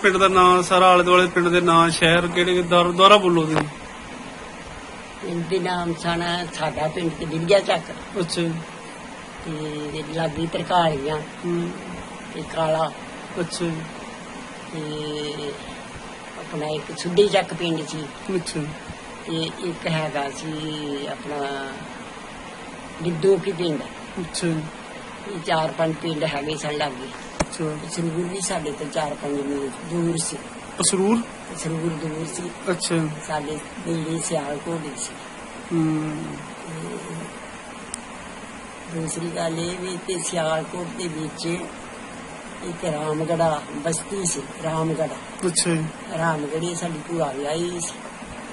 पिंड दा नाम सारा आले दुआले पिंड दे नाम शहर किहड़े दुआरा बोलो तुसीं। पिंड दे नाम साडा पिंड ते दिलिया चक अच्छा ते लागी तरकालियां ते काला अच्छा ते अपना एक सुड्डी चक पिंड सी अच्छा ते एक हैगा सी अपना डिड्डो की पिंड। अच्छा ये 4-5 पिंड हैगे सन लागे। अच्छा सरੂਰ भी साडे तो 4-5 मील दूर सी। सरੂਰ सरੂਰ दूर सी अच्छा साडे दिल्ली सियालकोट सी। दूसरी गल ये भी कि सियालकोट के बीच एक रामगढ़ा बस्ती सी। रामगढ़ अच्छा रामगढ़ी साडी भूआ विआही सी।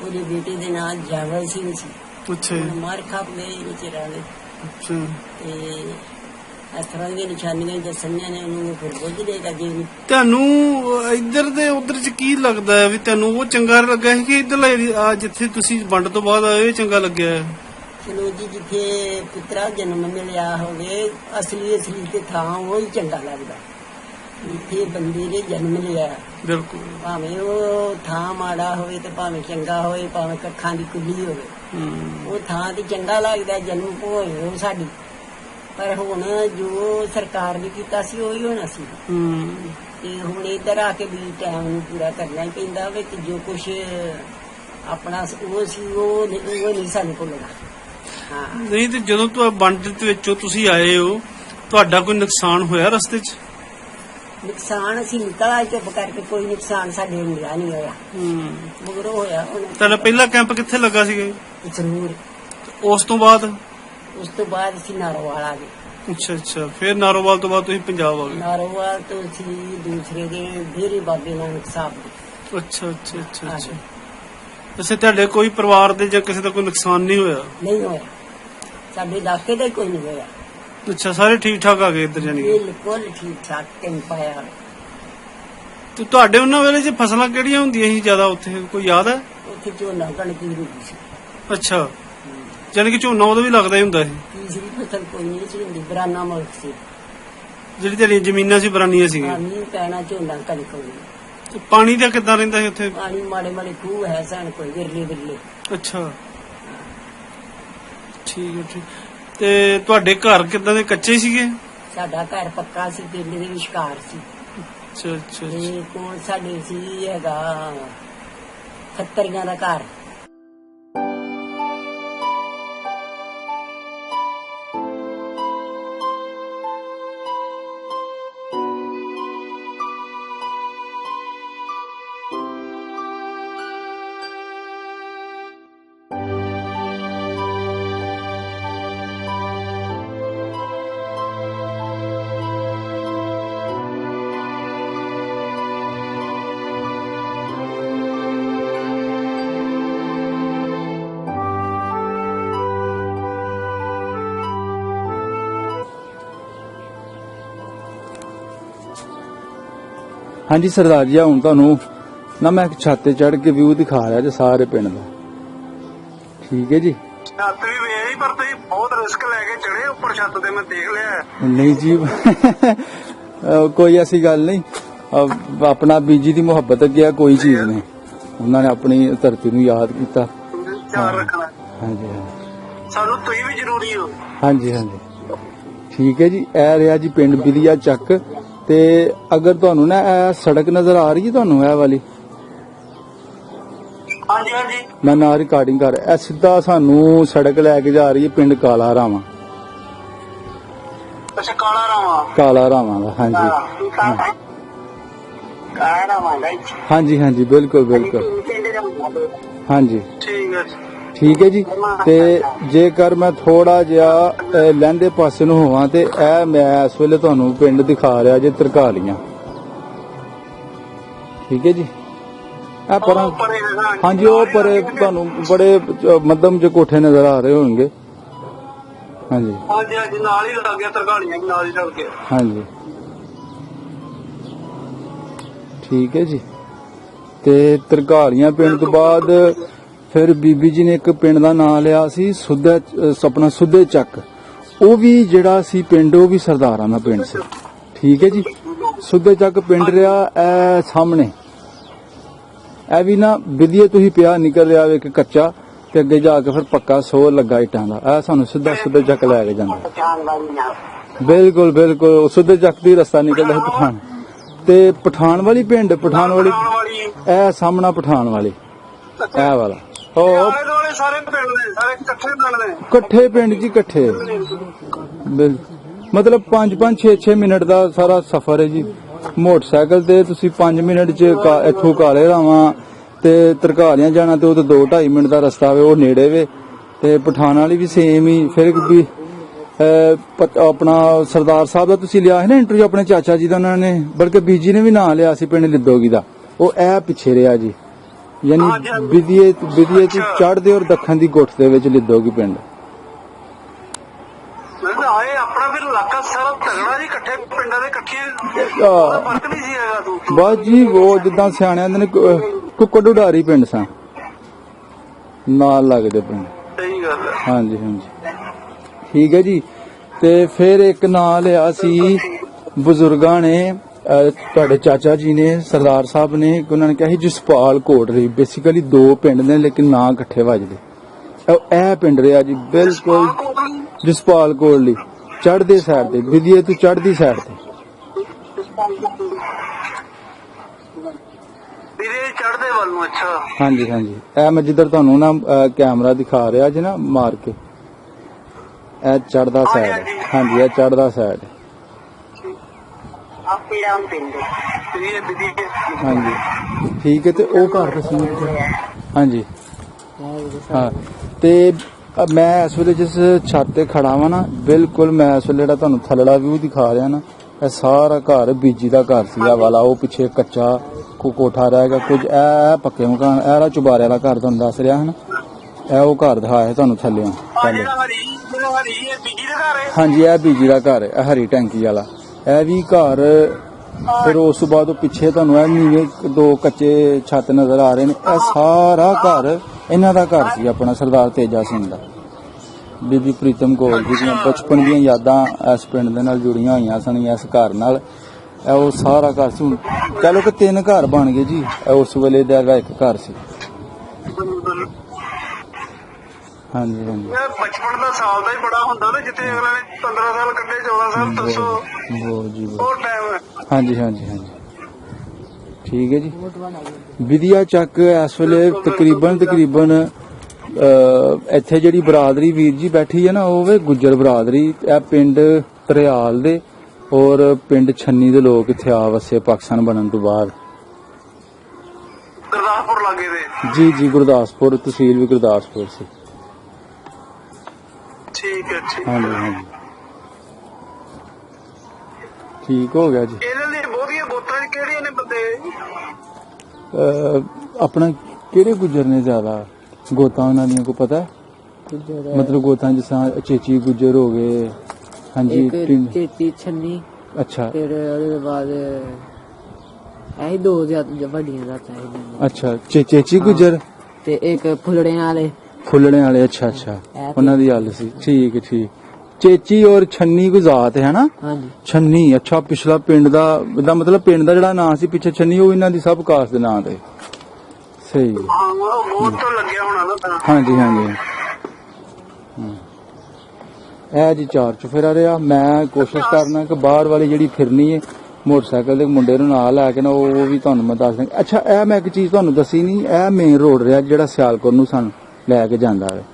ਉਹਦੇ बेटे ਦੇ ਨਾਂ ਜੈਵਲ ਸਿੰਘ ਸੀ। अच्छा ਹੁਣ ਮਾਰ ਖੱਪ ਗਏ ਵਿਚਾਰਾਂ ਦੇ अच्छा ਤੇ ਇਸ ਤਰ੍ਹਾਂ ਦੀਆਂ ਨਿਸ਼ਾਨੀਆਂ ਦੱਸਣੀਆਂ ਨੇ ਉਹਨੂੰ ਫਿਰ ਬੁੱਝ ਦੇਗਾ ਜੀ। ਤੁਹਾਨੂੰ ਇੱਧਰ ਤੇ ਉੱਧਰ ਚ ਕੀ ਲੱਗਦਾ ਹੈ ਵੀ ਤੁਹਾਨੂੰ ਉਹ ਚੰਗਾ ਲੱਗਾ ਹੈ ਕਿ ਇੱਧਰਲਾ ਏਰੀਆ ਜਿੱਥੇ ਤੁਸੀਂ ਵੰਡ ਤੋਂ ਬਾਅਦ ਆਏ ਚੰਗਾ ਲੱਗਿਆ ਹੈ? ਚਲੋ ਜੀ ਜਿੱਥੇ ਪੁੱਤਰਾ ਜਨਮ ਮਿਲਿਆ ਹੋਵੇ ਅਸਲੀ ਤੇ ਥਾਂ ਉਹ ਹੀ ਚੰਗਾ ਲੱਗਦਾ। ਜਿੱਥੇ ਬੰਦੇ ਨੇ ਜਨਮ ਲਿਆ ਬਿਲਕੁਲ ਭਾਵੇਂ ਉਹ ਥਾਂ ਮਾੜਾ ਹੋਵੇ ਤੇ ਭਾਵੇਂ ਚੰਗਾ ਹੋਵੇ ਭਾਵੇਂ ਕੱਖਾਂ ਦੀ ਕੁੱਲੀ ਹੋਵੇ ਉਹ ਥਾਂ ਤੇ ਚੰਗਾ ਲੱਗਦਾ ਜਨਮ ਹੋਏ ਉਹ ਸਾਡੀ। ਪਰ ਹੁਣ ਜੋ ਸਰਕਾਰ ਨੇ ਕੀਤਾ ਸੀ ਉਹੀ ਹੋਣਾ ਸੀ ਤੇ ਹੁਣ ਇੱਧਰ ਆ ਕੇ ਵੀ ਟਾਈਮ ਨੂੰ ਪੂਰਾ ਕਰਨਾ ਹੀ ਪੈਂਦਾ ਵੇ ਤੇ ਜੋ ਕੁਛ ਆਪਣਾ ਉਹ ਸੀ ਉਹ ਨਹੀਂ ਸਾਨੂੰ ਭੁੱਲਣਾ। ਹਾਂ ਨਹੀਂ ਤੇ ਜਦੋਂ ਤੋਂ ਵੰਡ ਦੇ ਵਿੱਚੋਂ ਤੁਸੀਂ ਆਏ ਹੋ ਤੁਹਾਡਾ ਕੋਈ ਨੁਕਸਾਨ ਹੋਇਆ ਰਸਤੇ 'ਚ? ਨੁਕਸਾਨ ਅਸੀਂ ਨਿਕਲਾ ਚੁੱਪ ਕਰਕੇ ਕੋਈ ਨੁਕਸਾਨ ਸਾਡੇ ਹੁੰਦਾ ਨਹੀਂ ਹੋਇਆ ਮਗਰੋਂ ਹੋਇਆ ਹੁਣ। ਤੁਹਾਡਾ ਪਹਿਲਾ ਕੈਂਪ ਕਿੱਥੇ ਲੱਗਾ ਸੀਗਾ? ਜ਼ਰੂਰ ਉਸ ਤੋਂ ਬਾਅਦ ਅਸੀਂ ਨਾਰੋਵਾਲ ਆ ਗਏ। ਅੱਛਾ ਅੱਛਾ ਫਿਰ ਨਾਰੋਵਾਲ ਤੋਂ ਬਾਅਦ ਤੁਸੀਂ ਪੰਜਾਬ ਆ ਗਏ? ਨਾਰੋਵਾਲ ਤੋਂ ਅਸੀਂ ਦੂਸਰੇ ਦਿਨ ਡੇਰੇ ਬਾਬੇ ਨਾਨਕ ਸਾਹਿਬ ਦੇ। ਅੱਛਾ ਅੱਛਾ ਅੱਛਾ ਅੱਛਾ ਵੈਸੇ ਤੁਹਾਡੇ ਕੋਈ ਪਰਿਵਾਰ ਦੇ ਜਾਂ ਕਿਸੇ ਦਾ ਕੋਈ ਨੁਕਸਾਨ ਨਹੀਂ ਹੋਇਆ? ਨਹੀਂ ਹੋਇਆ ਸਾਡੇ ਇਲਾਕੇ ਦਾ ਹੀ ਕੋਈ ਨਹੀਂ ਹੋਇਆ। ਅੱਛਾ ਸਾਰੇ ਠੀਕ ਠਾਕ ਆ ਗਏ ਇੱਧਰ ਜਾਨੀ ਕਿ? ਬਿਲਕੁਲ ਠੀਕ ਠਾਕ ਟੈਂਪ ਪਾਇਆ। ਤੇ ਤੁਹਾਡੇ ਉਹਨਾਂ ਵੇਲੇ 'ਚ ਫਸਲਾਂ ਕਿਹੜੀਆਂ ਹੁੰਦੀਆਂ ਸੀ ਜ਼ਿਆਦਾ ਉੱਥੇ ਕੋਈ ਯਾਦ ਹੈ? ਉੱਥੇ ਝੋਨਾ ਕਣਕ ਦੀ ਹੁੰਦੀ ਸੀ। ਅੱਛਾ ਜਾਨੀ ਕਿ ਝੋਨਾ ਉਦੋਂ ਵੀ ਲੱਗਦਾ ਹੀ ਹੁੰਦਾ ਸੀ? ਤੀਸਰੀ ਫਸਲ ਕੋਈ ਨਹੀਂ ਸੀ ਹੁੰਦੀ ਬਰਾਨਾ ਮੁਲਕ ਸੀ। ਜਿਹੜੀ ਤੁਹਾਡੀਆਂ ਜ਼ਮੀਨਾਂ ਸੀ ਬਰਾਨੀਆਂ ਸੀਗੀਆਂ? ਮੀਂਹ ਪੈਣਾ ਝੋਨਾ ਕਣਕ ਹੋਣੀ। ਤੇ ਪਾਣੀ ਦਾ ਕਿੱਦਾਂ ਰਹਿੰਦਾ ਸੀ ਉੱਥੇ? ਪਾਣੀ ਮਾੜੇ ਮਾੜੇ ਖੂਹ ਹੈ ਸਨ ਕੋਈ ਵਿਰਲੇ ਵਿਰਲੇ। ਅੱਛਾ ਠੀਕ ਹੈ ਠੀਕ। ਤੇ ਤੁਹਾਡੇ ਘਰ ਕਿੱਦਾਂ ਦੇ ਕੱਚੇ ਸੀਗੇ? ਸਾਡਾ ਘਰ ਪੱਕਾ ਸੀ ਪਿੰਡ ਦੇ ਵਿਚਕਾਰ ਸੀ ਅੱਛਾ ਅੱਛਾ ਤੇ ਕੋਲ ਸਾਡੇ ਸੀ ਹੈਗਾ ਖੱਤਰੀਆਂ ਦਾ ਘਰ। हाँ जी सरदार जी हूँ तुहानू ना मैं छत ते चढ़ के व्यू दिखा रहा जी सारे पिंड दा। ठीक है जी ਛੱਤ ਵੀ ਵੇਖੀ ਪਰ ਤੁਸੀਂ ਬਹੁਤ ਰਿਸਕ ਲੈ ਕੇ ਚੜੇ ਉੱਪਰ ਛੱਤ ਤੇ ਮੈਂ ਦੇਖ ਲਿਆ। नहीं जी कोई ऐसी गल नहीं अपना बीजी दी मुहब्बत अगे कोई चीज नहीं उन्होंने अपनी धरती नू याद किया। ਚਾਰ ਰੱਖਣਾ हाँ जी हाँ ਸਾਨੂੰ ਤੁਸੀਂ ਵੀ ਜ਼ਰੂਰੀ ਹੋ। हाँ जी हाँ जी ठीक है जी ए रहा जी पिंड बिलिया चक ते अगर तुहानू ना सड़क नजर आ रही है तुहानू ए वाली? हाँ जी हाँ जी मैं ना रिकॉर्डिंग कर रहा सीधा सानू सड़क लैके जा रही है पिंड काला रामा। अच्छा काला रामा काला रामा दा हाँ जी हाँ जी हाँ जी बिल्कुल बिल्कुल हाँ जी ठीक है जी। ते जेकर मैं थोड़ा जिहा लैंदे पासे नूं होवां ते मैं इस वेले तुहानू पिंड दिखा रहा जे तरकालियां। ठीक है जी पर हाँ जी वो पर तुहानू बड़े मध्यम जे कोठे नजर आ रहे होंगे। हाँ जी हाँ जी हाँ जी नाल ही लग गया तरकालियां नाल ही लग गया। हाँ जी ठीक है जी। ते तरकालियां पिंड तो बाद फिर बीबी जी ने एक पिंड का नाम लिया सी अपना सुद्धे चक। वो भी जिहड़ा सी पिंड वो भी सरदारां दा पिंड सी। ठीक है जी ਸੁੱਧੇ ਚੱਕ ਪਿੰਡ ਰਿਹਾ ਇਹ ਸਾਹਮਣੇ, ਇਹ ਵੀ ਨਾ ਵਿਧੀਏ ਤੁਸੀਂ ਪਿਆ ਨਿਕਲ ਰਿਹਾ ਵੇ ਕਿ ਕੱਚਾ ਤੇ ਅੱਗੇ ਜਾ ਕੇ ਫਿਰ ਪੱਕਾ ਸੋਹ ਲੱਗਾ ਇੱਟਾਂ ਦਾ। ਇਹ ਸਾਨੂੰ ਸਿੱਧਾ ਸੁੱਧੇ ਚੱਕ ਲੈ ਕੇ ਜਾਂਦਾ। ਪਛਾਣ ਵਾਲੀ ਨਾ ਬਿਲਕੁਲ ਬਿਲਕੁਲ ਸੁੱਧੇ ਚੱਕ ਦੀ ਰਸਤਾ ਨਿਕਲਦਾ ਹੈ ਪਠਾਨ ਤੇ ਪਠਾਨ ਵਾਲੀ ਪਿੰਡ, ਪਠਾਨ ਵਾਲੀ ਇਹ ਸਾਹਮਣਾ ਪਠਾਨ ਵਾਲੀ ਇਹ ਵਾਲਾ ਸਾਰੇ ਪਿੰਡ ਨੇ, ਸਾਰੇ ਇਕੱਠੇ ਪਿੰਡ ਨੇ, ਇਕੱਠੇ ਪਿੰਡ ਜੀ ਇਕੱਠੇ। ਮਤਲਬ 5-5 6-6 ਮਿੰਟ ਦਾ ਸਾਰਾ ਸਫ਼ਰ ਹੈ ਜੀ। ਮੋਟਰਸਾਈਕਲ ਤੇ ਤੁਸੀਂ 5 ਮਿੰਟ ਚ ਇੱਥੋਂ ਕਾਲੇ ਰਾਵਾਂ ਤੇ ਤਰਕਾਲੀਆਂ ਜਾਣਾ ਤੇ ਉਹ ਤਾਂ 2-2.5 ਮਿੰਟ ਦਾ ਰਸਤਾ ਵੇ, ਉਹ ਨੇੜੇ ਵੇ। ਤੇ ਪਠਾਨ ਵਾਲੀ ਵੀ ਸੇਮ ਹੀ। ਫਿਰ ਵੀ ਆਪਣਾ ਸਰਦਾਰ ਸਾਹਿਬ ਦਾ ਤੁਸੀਂ ਲਿਆ ਹੈ ਨਾ ਇੰਟਰਵਿਊ ਆਪਣੇ ਚਾਚਾ ਜੀ ਦਾ, ਉਹਨਾਂ ਨੇ ਬਲਕਿ ਬੀਜੀ ਨੇ ਵੀ ਨਾਂ ਲਿਆ ਸੀ ਪਿੰਡ ਲਿੱਦੋਗੀ ਦਾ, ਉਹ ਇਹ ਪਿੱਛੇ ਰਿਹਾ ਜੀ। ਯਾਨੀ ਵਿਧੀਏ ਤੋਂ ਚੜ੍ਹਦੇ ਔਰ ਦੱਖਣ ਦੀ ਗੁੱਠ ਦੇ ਵਿੱਚ ਲਿੱਦੋਗੀ ਪਿੰਡ। ਆਏ ਆਪਣਾ ਫਿਰ ਇਲਾਕਾ ਸਾਰਾ ਤਗੜਾ ਜੀ, ਇਕੱਠੇ ਪਿੰਡਾਂ ਦੇ ਇਕੱਠੇ ਫਰਕ ਨਹੀਂ ਸੀ ਹੈਗਾ ਤੂੰ। ਬਸ ਜੀ ਉਹ ਜਿੱਦਾਂ ਸਿਆਣਿਆਂ ਦੇ ਨੇ ਕੁੱਕੜ ਉਡਾਰੀ ਪਿੰਡ ਸਾਂ ਨਾਲ ਲੱਗਦੇ ਪਿੰਡ। ਸਹੀ ਗੱਲ ਹੈ। ਹਾਂਜੀ ਹਾਂਜੀ ਠੀਕ ਹੈ ਜੀ। ਤੇ ਫਿਰ ਇੱਕ ਨਾਂ ਲਿਆ ਸੀ ਬਜ਼ੁਰਗਾਂ ਨੇ, ਤੁਹਾਡੇ ਚਾਚਾ ਜੀ ਨੇ, ਸਰਦਾਰ ਸਾਹਿਬ ਨੇ, ਉਹਨਾਂ ਨੇ ਕਿਹਾ ਸੀ ਜਸਪਾਲ ਕੋਟਲੀ। ਬੇਸਿਕਲੀ 2 ਪਿੰਡ ਨੇ ਲੇਕਿਨ ਨਾਂ ਇਕੱਠੇ ਵੱਜਦੇ। ਇਹ ਪਿੰਡ ਰਿਹਾ ਜੀ ਬਿਲਕੁਲ ਜਸਪਾਲ ਕੋਟਲੀ, ਚੜ੍ਹਦੇ ਸਾਈਡ ਤੇ, ਵਿਧੀਏ ਤੋਂ ਚੜ੍ਹਦੀ ਸਾਈਡ ਤੇ। ਚੜ੍ਹਦੇ ਵੱਲ ਨੂੰ। ਅੱਛਾ ਹਾਂਜੀ ਹਾਂਜੀ ਇਹ ਮੈਂ ਜਿੱਧਰ ਤੁਹਾਨੂੰ ਨਾ ਕੈਮਰਾ ਦਿਖਾ ਰਿਹਾ ਜੀ ਨਾ ਮਾਰ ਕੇ, ਇਹ ਚੜ੍ਹਦਾ ਸਾਈਡ। ਹਾਂਜੀ ਇਹ ਚੜ੍ਹਦਾ ਸਾਈਡ। ਹਾਂਜੀ ਠੀਕ ਹੈ। ਤੇ ਉਹ ਘਰ ਦੱਸੋ। ਹਾਂਜੀ ਹਾਂ ਤੇ ਮੈਂ ਇਸ ਵੇਲੇ ਜਿਸ ਛੱਤ ਤੇ ਖੜਾ ਵਾਂ ਨਾ, ਬਿਲਕੁਲ ਮੈਂ ਇਸ ਵੇਲੇ ਜਿਹੜਾ ਤੁਹਾਨੂੰ ਥੱਲੜਾ ਵਿਊ ਦਿਖਾ ਰਿਹਾ ਨਾ, ਇਹ ਸਾਰਾ ਘਰ ਬੀਜੀ ਦਾ ਘਰ ਸੀ। ਵਾਲਾ ਉਹ ਪਿੱਛੇ ਕੱਚਾ ਕੋਠਾ ਰਹਿ ਗਿਆ, ਕੁਝ ਇਹ ਪੱਕੇ ਮਕਾਨ, ਇਹ ਚੁਬਾਰੇ ਵਾਲਾ ਘਰ ਤੁਹਾਨੂੰ ਦੱਸ ਰਿਹਾ ਹਨ। ਇਹ ਉਹ ਘਰ ਦਿਖਾਇਆ ਤੁਹਾਨੂੰ ਥੱਲੇ। ਹਾਂਜੀ ਇਹ ਬੀਜੀ ਦਾ ਘਰ ਹੈ, ਇਹ ਹਰੀ ਟੈਂਕੀ ਵਾਲਾ। ਇਹ ਵੀ ਘਰ ਫਿਰ ਉਸ ਤੋਂ ਬਾਅਦ ਉਹ ਪਿੱਛੇ ਤੁਹਾਨੂੰ ਇਹ ਨੀਵੇਂ 2 ਕੱਚੇ ਛੱਤ ਨਜ਼ਰ ਆ ਰਹੇ ਨੇ। ਇਹ ਸਾਰਾ ਘਰ ਇਹਨਾਂ ਦਾ ਘਰ ਸੀ ਆਪਣਾ, ਸਰਦਾਰ ਤੇਜਾ ਸਿੰਘ ਦਾ। ਬੀਬੀ ਪ੍ਰੀਤਮ ਕੌਰ ਜੀ ਦੀਆਂ ਬਚਪਨ ਦੀਆਂ ਯਾਦਾਂ ਇਸ ਪਿੰਡ ਦੇ ਨਾਲ ਜੁੜੀਆਂ ਹੋਈਆਂ ਸਨ, ਇਸ ਘਰ ਨਾਲ। ਇਹ ਉਹ ਸਾਰਾ ਘਰ ਸੀ। ਕਹਿ ਲਓ ਕਿ 3 ਘਰ ਬਣ ਗਏ ਜੀ। ਉਸ ਵੇਲੇ ਦਾ ਇੱਕ ਘਰ ਸੀ। ਹਾਂਜੀ ਹਾਂਜੀ ਬਚਪਨ ਦਾ ਸਾਲ ਦਾ ਹੀ ਬੜਾ ਹੁੰਦਾ ਨਾ, ਜਿੱਥੇ ਅਗਲੇ ਨੇ 15 ਸਾਲ ਕੱਢੇ, 14 ਸਾਲ ਦੱਸੋ ਜੀ ਉਹ ਟਾਈਮ ਹੈ। ਹਾਂਜੀ ਹਾਂਜੀ ਹਾਂਜੀ ਠੀਕ ਹੈ ਜੀ। ਵਿਧੀਆ ਚੱਕ ਇਸ ਵੇਲੇ ਤਕਰੀਬਨ ਇੱਥੇ ਜਿਹੜੀ ਬਰਾਦਰੀ ਵੀਰ ਜੀ ਬੈਠੀ ਹੈ ਨਾ, ਉਹ ਵੇ ਗੁੱਜਰ ਬਰਾਦਰੀ। ਇਹ ਪਿੰਡ ਤਰਿਆਲ ਦੇ ਔਰ ਪਿੰਡ ਛੰਨੀ ਦੇ ਲੋਕ ਇੱਥੇ ਆ ਵਸੇ ਪਾਕਿਸਤਾਨ ਬਣਨ ਤੋਂ ਬਾਅਦ। ਗੁਰਦਾਸਪੁਰ ਲਾਗੇ ਦੇ। ਜੀ ਜੀ ਗੁਰਦਾਸਪੁਰ, ਤਹਿਸੀਲ ਵੀ ਗੁਰਦਾਸਪੁਰ ਸੀ। ਠੀਕ ਹੈ ਠੀਕ। ਹਾਂਜੀ ਹਾਂਜੀ ਠੀਕ ਹੋ ਗਿਆ ਜੀ। ਇਹਨਾਂ ਦੀ ਬਹੁਤੀਆਂ ਗੋਤਾਂ ਕਿਹੜੀਆਂ ਨੇ ਬੰਦੇ? ਆਪਣਾ ਕਿਹੜੇ ਗੁੱਜਰ ਨੇ ਜ਼ਿਆਦਾ ਗੋਤਾਂ ਉਹਨਾਂ ਦੀਆਂ ਕੋਈ ਪਤਾ? ਮਤਲਬ ਗੋਤਾਂ ਜਿਸ ਤਰ੍ਹਾਂ ਚੇਚੀ ਗੁੱਜਰ ਹੋ ਗਏ। ਹਾਂਜੀ ਚੇਚੀ ਛੰਨੀ। ਅੱਛਾ ਫਿਰ ਉਹਦੇ ਬਾਅਦ ਇਹ 2 ਵੱਡੀਆਂ ਜਾਤਾਂ ਹੈ। ਅੱਛਾ ਚੇਚੀ ਗੁੱਜਰ ਤੇ ਇੱਕ ਫੁੱਲੜਿਆਂ ਵਾਲੇ। ਅੱਛਾ ਅੱਛਾ ਉਹਨਾਂ ਦੀ ਗੱਲ ਸੀ। ਠੀਕ ਹੈ ਠੀਕ। ਚੇਚੀ ਔਰ ਛੰਨੀ ਕੋਈ ਜ਼ਾਤ ਹੈ ਨਾ? ਹਾਂਜੀ ਛੰਨੀ। ਅੱਛਾ ਪਿਛਲਾ ਪਿੰਡ ਦਾ ਮਤਲਬ ਪਿੰਡ ਦਾ ਜਿਹੜਾ ਨਾਂ ਸੀ ਪਿੱਛੇ ਛੰਨੀ, ਉਹ ਇਹਨਾਂ ਦੀ ਸਭ ਕਾਸਟ ਦੇ ਨਾਂ ਤੇ। ਸਹੀ ਬਹੁਤ ਤੋਂ ਲੱਗਿਆ ਹੋਣਾ ਨਾ। ਹਾਂਜੀ ਹਾਂਜੀ ਇਹ ਜੀ 4 ਚੁਫੇਰਾ ਰਿਹਾ। ਮੈਂ ਕੋਸ਼ਿਸ਼ ਕਰਨਾ ਕਿ ਬਾਹਰ ਵਾਲੀ ਜਿਹੜੀ ਫਿਰਨੀ ਹੈ ਮੋਟਰਸਾਈਕਲ ਦੇ ਮੁੰਡੇ ਨੂੰ ਨਾਲ ਲੈ ਕੇ ਨਾ, ਉਹ ਵੀ ਤੁਹਾਨੂੰ ਮੈਂ ਦੱਸ ਦਾਂਗਾ। ਅੱਛਾ ਇਹ ਮੈਂ ਇੱਕ ਚੀਜ਼ ਤੁਹਾਨੂੰ ਦੱਸੀ ਨਹੀਂ, ਇਹ ਮੇਨ ਰੋਡ ਰਿਹਾ ਜਿਹੜਾ ਸਿਆਲਕੋਟ ਨੂੰ ਸਾਨੂੰ ਲੈ ਕੇ ਜਾਂਦਾ ਹੈ।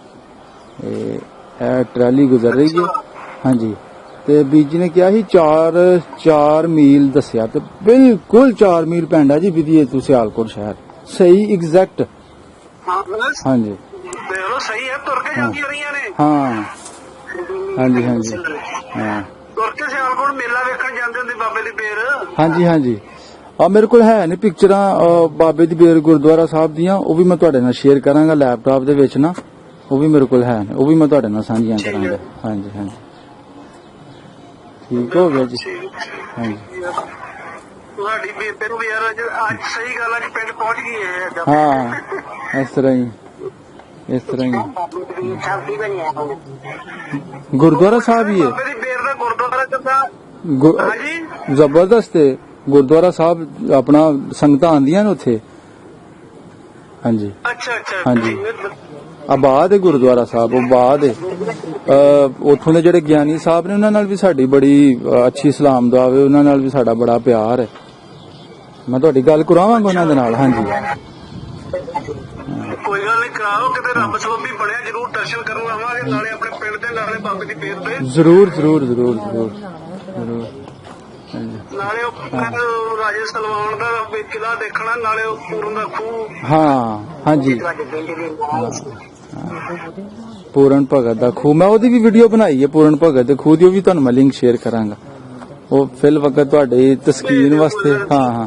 ਇਹ ਟਰਾਲੀ ਗੁਜ਼ਰ ਰਹੀ ਹੈ। ਹਾਂਜੀ ਤੇ ਬੀਜੀ ਨੇ ਕਿਹਾ ਸੀ 4 ਮੀਲ ਦੱਸਿਆ, ਤੇ ਬਿਲਕੁਲ 4 ਮੀਲ ਪਿੰਡ ਹੈ ਜੀ ਵਿਧੀਏ ਤੋਂ ਸਿਆਲਕੋਟ ਸ਼ਹਿਰ। ਸਹੀ ਐਗਜ਼ੈਕਟ। ਹਾਂਜੀ ਦੇਖੋ ਸਹੀ ਹੈ, ਤੁਰ ਕੇ ਜਾਂਦੀਆਂ ਰਹੀਆਂ ਨੇ। ਹਾਂ ਹਾਂਜੀ ਹਾਂਜੀ ਹਾਂ ਤੁਰ ਕੇ ਸਿਆਲਕੋਟ ਮੇਲਾ ਵੇਖਣ ਜਾਂਦੇ ਹੁੰਦੇ ਬਾਬੇ ਦੀ ਬੇਰ। ਹਾਂਜੀ ਹਾਂਜੀ ਮੇਰੇ ਕੋਲ ਹੈ ਨੇ ਪਿਕਚਰਾਂ ਬਾਬੇ ਦੀ ਬੇਰ ਗੁਰਦੁਆਰਾ ਸਾਹਿਬ ਦੀਆਂ, ਉਹ ਵੀ ਮੈਂ ਤੁਹਾਡੇ ਨਾਲ ਸ਼ੇਅਰ ਕਰਾਂਗਾ ਲੈਪਟਾਪ ਦੇ ਵਿੱਚ ਨਾ, ਉਹ ਵੀ ਮੇਰੇ ਕੋਲ ਹੈ ਨੇ, ਉਹ ਵੀ ਮੈਂ ਤੁਹਾਡੇ ਨਾਲ ਸਾਂਝੀਆਂ ਕਰਾਂਗਾ। ਹਾਂਜੀ ਹਾਂਜੀ ਠੀਕ ਹੋ ਗਿਆ ਜੀ। ਹਾਂਜੀ ਤੁਹਾਡੀ ਬੇਬੇ ਨੂੰ ਵੀ ਯਾਰ ਅੱਜ ਸਹੀ ਗੱਲ ਹੈ ਕਿ ਪਿੰਡ ਪਹੁੰਚ ਗਈ ਹੈ। ਹਾਂ ਇਸ ਤਰ੍ਹਾਂ ਹੀ ਗੁਰਦੁਆਰਾ ਸਾਹਿਬ ਹੀ ਹੈ। ਬਾਬੇ ਦੀ ਬੇਰ ਦਾ ਗੁਰਦੁਆਰਾ ਕਿੱਦਾਂ? ਜ਼ਬਰਦਸਤ ਹੈ। ਗੁਰਦੁਆਰਾ ਸਾਹਿਬ ਆਪਣਾ ਸੰਗਤਾਂ ਆਉਂਦੀਆਂ ਨੇ ਉੱਥੇ। ਹਾਂਜੀ ਅੱਛਾ ਅੱਛਾ ਹਾਂਜੀ ਆਬਾਦ ਹੈ ਗੁਰਦੁਆਰਾ ਸਾਹਿਬ, ਆਬਾਦ ਹੈ। ਉੱਥੋਂ ਦੇ ਜਿਹੜੇ ਗਿਆਨੀ ਸਾਹਿਬ ਨੇ ਉਹਨਾਂ ਨਾਲ ਵੀ ਸਾਡੀ ਬੜੀ ਅੱਛੀ ਸਲਾਮ ਦੁਆ ਵੇ, ਉਹਨਾਂ ਨਾਲ ਵੀ ਸਾਡਾ ਬੜਾ ਪਿਆਰ ਹੈ। ਮੈਂ ਤੁਹਾਡੀ ਗੱਲ ਕਰਾਵਾਂਗਾ ਉਹਨਾਂ ਦੇ ਨਾਲ। ਹਾਂਜੀ ਕੋਈ ਗੱਲ ਨਹੀਂ, ਕਰਾਓ ਕਿਤੇ, ਰੱਬ ਸਬੱਬੀ ਬਣਿਆ ਜਰੂਰ ਦਰਸ਼ਨ ਕਰਨ ਆਵਾਂਗੇ, ਨਾਲੇ ਆਪਣੇ ਪਿੰਡ ਦੇ ਨਾਲੇ ਬਾਬੇ ਦੀ ਪੇਰ ਤੇ ਜ਼ਰੂਰ ਜ਼ਰੂਰ ਜ਼ਰੂਰ ਜ਼ਰੂਰ ਜ਼ਰੂਰ। ਹਾਂਜੀ ਨਾਲੇ ਉਹ ਰਾਜੇ ਸਲਵਾਨ ਦਾ ਕਿਲਾ ਦੇਖਣਾ, ਨਾਲੇ ਉਹ ਪੂਰਨ ਦਾ ਖੂਹ। ਹਾਂ ਹਾਂਜੀ ਤੁਹਾਡੇ ਪਿੰਡ ਦੇ ਪੂਰਨ ਭਗਤ ਦਾ ਖੂਹ, ਮੈਂ ਉਹਦੀ ਵੀ ਵੀਡੀਓ ਬਣਾਈ ਹੈ ਪੂਰਨ ਭਗਤ ਦੇ ਖੂਹ ਦੀ, ਉਹ ਵੀ ਤੁਹਾਨੂੰ ਮੈਂ ਲਿੰਕ ਸ਼ੇਅਰ ਕਰਾਂਗਾ। ਉਹ ਫਿਲ ਵਕਤ ਤੁਹਾਡੇ ਤਸਕੀਨ ਵਾਸਤੇ। ਹਾਂ ਹਾਂ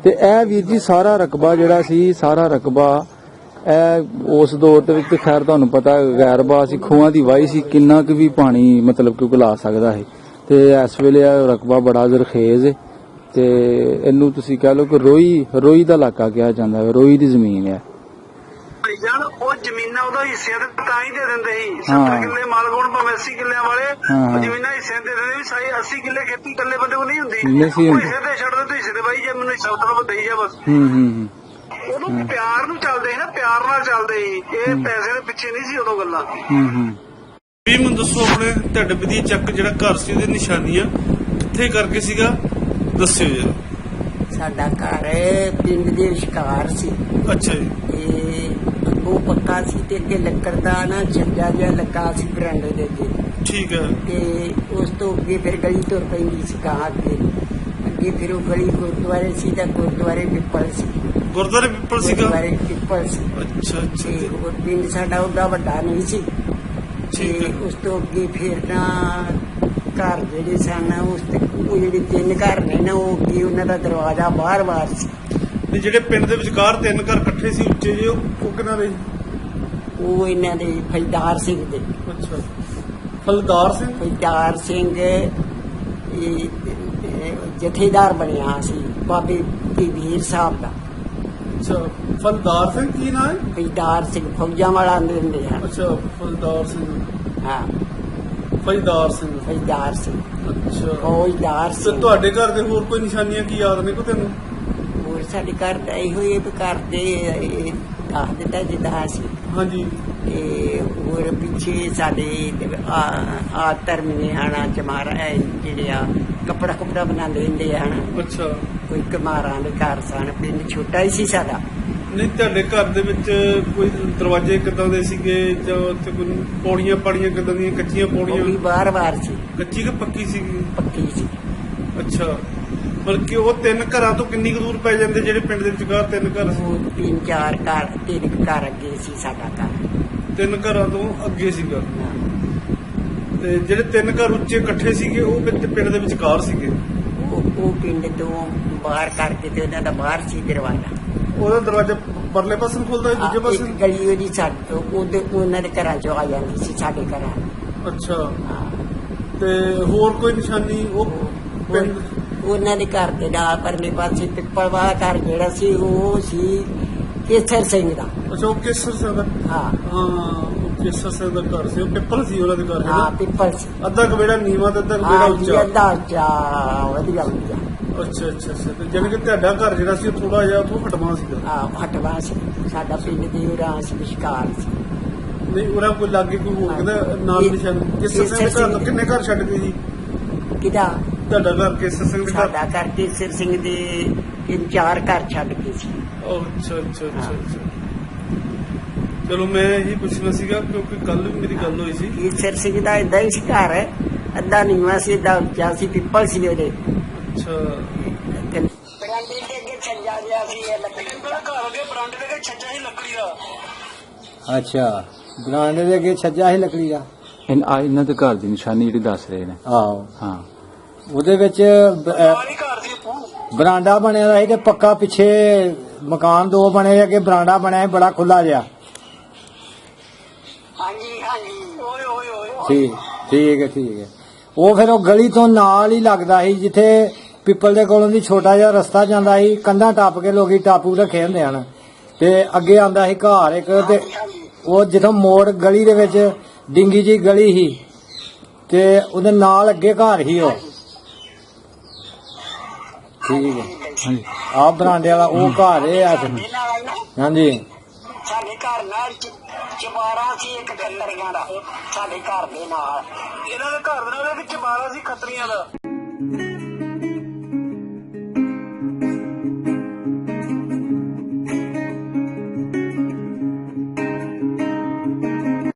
ਤੇ ਇਹ ਵੀਰ ਜੀ ਸਾਰਾ ਰਕਬਾ ਜਿਹੜਾ ਸੀ, ਸਾਰਾ ਰਕਬਾ ਇਹ ਉਸ ਦੌਰ ਦੇ ਵਿੱਚ ਖੈਰ ਤੁਹਾਨੂੰ ਪਤਾ ਗੈਰਬਾ ਸੀ, ਖੂਹਾਂ ਦੀ ਵਾਹੀ ਸੀ, ਕਿੰਨਾ ਕੁ ਵੀ ਪਾਣੀ ਮਤਲਬ ਕਿ ਉਗਲਾ ਸਕਦਾ ਹੈ। ਤੇ ਇਸ ਵੇਲੇ ਇਹ ਰਕਬਾ ਬੜਾ ਜ਼ਰਖੇਜ਼ ਹੈ ਤੇ ਇਹਨੂੰ ਤੁਸੀਂ ਕਹਿ ਲਓ ਕਿ ਰੋਈ ਦਾ ਇਲਾਕਾ ਕਿਹਾ ਜਾਂਦਾ ਹੈ, ਰੋਈ ਦੀ ਜ਼ਮੀਨ ਹੈ। ਜਾਨ ਉਹ ਜ਼ਮੀਨਾਂ ਉਹਦਾ ਹਿੱਸੇ ਤੇ ਤਾਂ ਹੀ ਦੇ ਦਿੰਦੇ ਸੀ। 70 ਹਾਂ। ਕਿੱਲੇ ਮਾਲਗੋਣ ਭਾਵੇਂ 80 ਕਿੱਲਿਆਂ ਵਾਲੇ ਹਾਂ। ਉਹ ਜ਼ਮੀਨਾਂ ਹਿੱਸੇ ਦੇ ਦਿੰਦੇ ਵੀ ਸਾਈ 80 ਕਿੱਲੇ ਖੇਤੀ ਇਕੱਲੇ ਬੰਦੇ ਕੋਲ ਨਹੀਂ ਹੁੰਦੀ। ਨਹੀਂ ਸੀ ਉਹ ਹੁੰਦੀ। ਹਿੱਸੇ ਤੇ ਛੱਡ ਦੇ, ਤੂੰ ਹਿੱਸੇ ਤੇ ਬਾਈ ਜੇ ਮੈਨੂੰ ਹਿੱਸਾ ਉਤਰਾ ਦੇਈ ਜਾ ਬਸ। ਹੂੰ ਉਦੋਂ ਪਿਆਰ ਨੂੰ ਚੱਲਦੇ ਸੀ ਨਾ, ਪਿਆਰ ਨਾਲ ਚੱਲਦੇ ਸੀ, ਇਹ ਪੈਸੇ ਦੇ ਪਿੱਛੇ ਨਹੀਂ ਸੀ ਉਦੋਂ ਗੱਲਾਂ। ਵੀ ਮੈਨੂੰ ਦੱਸੋ ਆਪਣੇ ਤੁਹਾਡੇ ਬਦੀ ਚੱਕ ਜਿਹੜਾ ਘਰ ਸੀ ਉਹਦੀ ਨਿਸ਼ਾਨੀਆਂ ਕਿੱਥੇ ਕਰਕੇ ਸੀਗਾ, ਦੱਸਿਓ ਜਰਾ। ਸਾਡਾ ਘਰ ਪਿੰਡ ਦੇ ਵਿਚਕਾਰ ਸੀ ਅੱਛਾ ਜੀ। ਤੇ ਉਹ ਪੱਕਾ ਸੀ ਤੇ ਅੱਗੇ ਲੱਕੜ ਦਾ ਨਾ ਛੱਜਾ ਜਿਹਾ ਲੱਗਾ ਸੀ ਬਰਾਂਡੇ ਦੇ ਅੱਗੇ। ਠੀਕ ਹੈ। ਤੇ ਉਸ ਤੋਂ ਅੱਗੇ ਫਿਰ ਗਲੀ ਤੁਰ ਪੈਂਦੀ ਸੀ ਗਾਂ ਅੱਗੇ ਫਿਰ ਉਹ ਗਲੀ ਗੁਰਦੁਆਰੇ ਸੀ ਤਾਂ ਗੁਰਦੁਆਰੇ ਪਿੱਪਲ ਸੀ। ਗੁਰਦੁਆਰੇ ਪਿੱਪਲ ਸੀਗਾ। ਗੁਰਦੁਆਰੇ ਪਿੱਪਲ ਸੀ। ਅੱਛਾ ਅੱਛਾ ਤੇ ਜੀ। ਉਹ ਪਿੰਡ ਸਾਡਾ ਉਹਦਾ ਵੱਡਾ ਨਹੀਂ ਸੀ। ਠੀਕ ਤੇ ਹੈ। ਉਸ ਤੋਂ ਅੱਗੇ ਫਿਰ ਨਾ ਘਰ ਜਿਹੜੇ ਸਨ ਉਸ ਤੇ ਉਹ ਜਿਹੜੇ 3 ਘਰ ਨੇ ਨਾ ਉਹ ਅੱਗੇ ਉਹਨਾਂ ਦਾ ਦਰਵਾਜ਼ਾ ਬਾਹਰ ਸੀ। ਤੇ ਜਿਹੜੇ ਪਿੰਡ ਦੇ ਵਿਚਕਾਰ 3 ਘਰ ਇਕੱਠੇ ਸੀ ਉੱਚੇ ਜਿਹੇ, ਉਹ ਕਿਹਨਾਂ ਦੇ? ਉਹ ਇਹਨਾਂ ਦੇ ਫੌਜਦਾਰ ਸਿੰਘ ਦੇ। ਅੱਛਾ ਫਲਦਾਰ ਸਿੰਘ। ਫੌਜਦਾਰ ਸਿੰਘ ਇਹ ਜਥੇਦਾਰ ਬਣਿਆ ਸੀ ਬਾਬੇ ਵੀਰ ਸਾਹਿਬ ਦਾ। ਅੱਛਾ ਫਲਦਾਰ ਸਿੰਘ ਕੀ ਨਾਂ ਹੈ? ਫੌਜਦਾਰ ਸਿੰਘ ਫੌਜਾਂ ਵਾਲਾ ਆਂਦੇ ਹੁੰਦੇ ਹਨ। ਅੱਛਾ ਫਲਦਾਰ ਸਿੰਘ। ਹਾਂ ਫਲਦਾਰ ਸਿੰਘ। ਫੌਜਦਾਰ ਸਿੰਘ। ਅੱਛਾ ਫੌਜਦਾਰ ਤੇ ਸਿੰਘ। ਤੁਹਾਡੇ ਘਰ ਦੇ ਹੋਰ ਕੋਈ ਨਿਸ਼ਾਨੀਆਂ ਕੀ ਯਾਦ ਨੇ ਕੋ ਤੈਨੂੰ? ਹੋਰ ਸਾਡੇ ਘਰ ਦਾ ਇਹੋ ਹੀ ਵੀ ਘਰ ਦੇ ਦੱਸ ਦਿੱਤਾ ਜਿੱਦਾਂ ਸੀ। ਹਾਂਜੀ। ਤੇ ਹੋਰ ਪਿੱਛੇ ਸਾਡੇ ਆ ਧਰਮੀ ਹਾਣਾ ਚਮਾਰਾ ਜਿਹੜੇ ਆ ਕੱਪੜਾ ਬਣਾਉਂਦੇ ਹੁੰਦੇ ਹਨ। ਅੱਛਾ। ਕੋਈ ਕਮਾਰਾਂ ਦੇ ਘਰ ਸਨ, ਪਿੰਡ ਛੋਟਾ ਹੀ ਸੀ ਸਾਡਾ। ਨਹੀਂ ਤੁਹਾਡੇ ਘਰ ਦੇ ਵਿੱਚ ਕੋਈ ਦਰਵਾਜ਼ੇ ਕਿੱਦਾਂ ਦੇ ਸੀਗੇ ਜਾਂ ਉੱਥੇ ਕੋਈ ਪੌੜੀਆਂ ਪਾੜੀਆਂ ਕਿੱਦਾਂ ਦੀਆਂ, ਕੱਚੀਆਂ ਉਹ ਵੀ ਪੌੜੀਆਂ? ਬਾਰ ਸੀ। ਕੱਚੀ ਕਿ ਪੱਕੀ ਸੀਗੀ? ਪੱਕੀ ਸੀ। ਅੱਛਾ ਬਲਕਿ ਉਹ 3 ਘਰਾਂ ਤੋਂ ਕਿੰਨੀ ਕੁ ਦੂਰ ਪੈ ਜਾਂਦੇ ਜਿਹੜੇ ਪਿੰਡ ਦੇ ਵਿਚਕਾਰ 3 ਘਰ ਸੀ? ਉਹ 3-4 ਘਰ 3 ਘਰ ਅੱਗੇ ਸੀ ਸਾਡਾ ਘਰ। 3 ਘਰਾਂ ਤੋਂ ਅੱਗੇ ਸੀਗਾ। ਤੇ ਜਿਹੜੇ 3 ਘਰ ਉੱਚੇ ਇਕੱਠੇ ਸੀਗੇ ਉਹ ਪਿੰਡ ਦੇ ਵਿਚਕਾਰ ਸੀਗੇ। ਉਹ ਪਿੰਡ ਤੋਂ ਬਾਹਰ ਕਰਕੇ ਤੇ ਉਹਨਾਂ ਦਾ ਬਾਹਰ ਸੀ ਦਰਵਾਜ਼ਾ। ਉਹਦਾ ਦਰਵਾਜ਼ਾ ਪਰਲੇ ਪਾਸੇ ਨੂੰ ਖੁੱਲਦਾ ਸੀ, ਦੂਜੇ ਪਾਸੇ ਇੱਕ ਨੂੰ? ਗਲੀ ਉਹਦੀ ਛੱਡ ਤੋਂ ਉਹਨਾਂ ਦੇ ਘਰਾਂ ਚੋਂ ਆ ਜਾਂਦੀ ਸੀ ਸਾਡੇ ਘਰਾਂ। ਅੱਛਾ ਹਾਂ। ਤੇ ਹੋਰ ਕੋਈ ਨਿਸ਼ਾਨੀ ਉਹ ਪਿੰਡ? ਉਹਨਾਂ ਦੇ ਘਰ ਦੇ ਨਾਲ ਪਰਲੇ ਪਾਸੇ ਪਿੱਪਲ ਵਾਲਾ ਘਰ ਜਿਹੜਾ ਸੀ ਉਹ ਸੀ ਕੇਸਰ ਸਿੰਘ ਦਾ। ਅੱਛਾ ਉਹ ਕੇਸਰ ਸਿੰਘ ਦਾ। ਹਾਂ ਉਹ ਕੇਸਰ ਸਿੰਘ ਦਾ ਘਰ ਸੀ, ਉਹ ਪਿੱਪਲ ਸੀ ਉਹਨਾਂ ਦੇ ਘਰ। ਹਾਂ ਪਿੱਪਲ ਸੀ। ਅੱਧਾ ਕਵੇੜਾ ਨੀਵਾਂ ਤੇ ਅੱਧਾ ਕਵੇੜਾ ਹਾਂ ਜੀ ਉੱਚਾ। ਅੱਧਾ ਉੱਚਾ ਵਧੀਆ ਵਧੀਆ। ਅੱਛਾ ਅੱਛਾ ਅੱਛਾ। ਤੇ ਜਾਣੀ ਕਿ ਤੁਹਾਡਾ ਘਰ ਜਿਹੜਾ ਸੀ ਉਹ ਥੋੜਾ ਜਿਹਾ ਉੱਥੋਂ ਹਟਵਾ ਸੀਗਾ। ਹਟਵਾ ਸੀ ਸਾਡਾ ਪਿੰਡ ਦੀ ਉਰਾਂ ਸੀ ਵਿਚਕਾਰ ਸੀ। ਨਹੀਂ ਉਹਨਾਂ ਕੋਈ ਲਾਗੇ ਕੋਈ ਹੋਰ ਕਹਿੰਦਾ ਨਾਲ ਨਿਸ਼ਾਨੀ? ਕੇਸਰ ਸਿੰਘ ਦੇ ਘਰ ਤੋਂ ਕਿੰਨੇ ਘਰ ਛੱਡ ਗਏ ਜੀ? ਕਿਹਦਾ? ਤੁਹਾਡਾ ਘਰ ਕੇਸਰ ਸਿੰਘ ਦੇ ਘਰ? ਸਾਡਾ ਘਰ ਕੇਸਰ ਸਿੰਘ ਦੇ 3-4 ਘਰ ਛੱਡ ਕੇ ਸੀ। ਅੱਛਾ ਅੱਛਾ ਅੱਛਾ ਅੱਛਾ। ਚਲੋ ਮੈਂ ਇਹੀ ਪੁੱਛਣਾ ਸੀਗਾ ਕਿਉਂਕਿ ਕੱਲ ਵੀ ਮੇਰੀ ਗੱਲ ਹੋਈ ਸੀ। ਕੇਸਰ ਸਿੰਘ ਦਾ ਏਦਾਂ ਹੀ ਸੀ ਘਰ, ਅੱਧਾ ਨੀਵਾਂ ਸੀ ਅੱਧਾ ਉੱਚਾ ਸੀ, ਪਿੱਪਲ ਸੀ ਉਹਦੇ। ਅੱਛਾ ਬਰਾਂਡੇ ਦੇ ਅੱਗੇ ਛੱਜਾ ਜਿਹਾ ਸੀ ਇਹ ਲੱਕੜੀ ਦਾ। ਘਰ ਅੱਗੇ ਬਰਾਂਡੇ ਦੇ ਅੱਗੇ ਛੱਜਾ ਸੀ ਲੱਕੜੀ ਦਾ। ਅੱਛਾ ਬਰਾਂਡੇ ਦੇ ਅੱਗੇ ਛੱਜਾ ਸੀ ਲੱਕੜੀ ਦਾ। ਇਹਨਾਂ ਦੇ ਘਰ ਦੀ ਨਿਸ਼ਾਨੀ ਜਿਹੜੀ ਦੱਸ ਰਹੇ ਨੇ। ਆਹੋ ਹਾਂ ਉਹਦੇ ਵਿੱਚ ਨਾਲ ਹੀ ਘਰ ਦੀ ਬਰਾਂਡਾ ਬਣਿਆ ਦਾ ਸੀ ਤੇ ਪੱਕਾ ਪਿੱਛੇ ਮਕਾਨ 2 ਬਣੇ ਅੱਗੇ ਬਰਾਂਡਾ ਬਣਿਆ ਸੀ ਬੜਾ ਖੁੱਲਾ ਜਿਹਾ। ਹਾਂਜੀ ਹਾਂਜੀ। ਓਏ ਓਏ ਓਏ। ਠੀਕ ਹੈ। ਉਹ ਫਿਰ ਉਹ ਗਲੀ ਤੋਂ ਨਾਲ ਹੀ ਲੱਗਦਾ ਸੀ ਜਿੱਥੇ ਪਿੱਪਲ ਦੇ ਕੋਲੋਂ ਦੀ ਛੋਟਾ ਜਿਹਾ ਰਸਤਾ ਜਾਂਦਾ ਸੀ, ਕੰਧਾਂ ਟੱਪ ਕੇ ਲੋਕੀ ਟਾਪੂ ਰੱਖੇ ਹੁੰਦੇ ਹਨ ਤੇ ਅੱਗੇ ਆਂਦਾ ਸੀ ਘਰ ਇੱਕ। ਤੇ ਉਹ ਜਦੋਂ ਮੋੜ ਗਲੀ ਦੇ ਵਿੱਚ ਡਿੰਗੀ ਜੀ ਗਲੀ ਸੀ ਤੇ ਉਹਦੇ ਨਾਲ ਅੱਗੇ ਘਰ ਸੀ ਉਹ। ਠੀਕ ਹੈ ਹਾਂਜੀ ਆ ਬਰਾਂਡੇ ਵਾਲਾ ਉਹ ਘਰ ਇਹ ਆ ਤੇ- ਹਾਂਜੀ ਸਾਡੇ ਘਰ ਨਾਲ ਚਮਾਰਾ ਸੀ ਇੱਕ ਖੱਤਰੀਆਂ ਦਾ ਸਾਡੇ ਘਰ ਦੇ ਨਾਲ ਇਹਨਾਂ ਦੇ ਘਰ ਦੇ ਨਾਲ ਇੱਕ ਚਮਾਰਾ ਸੀ ਖੱਤਰੀਆਂ ਦਾ।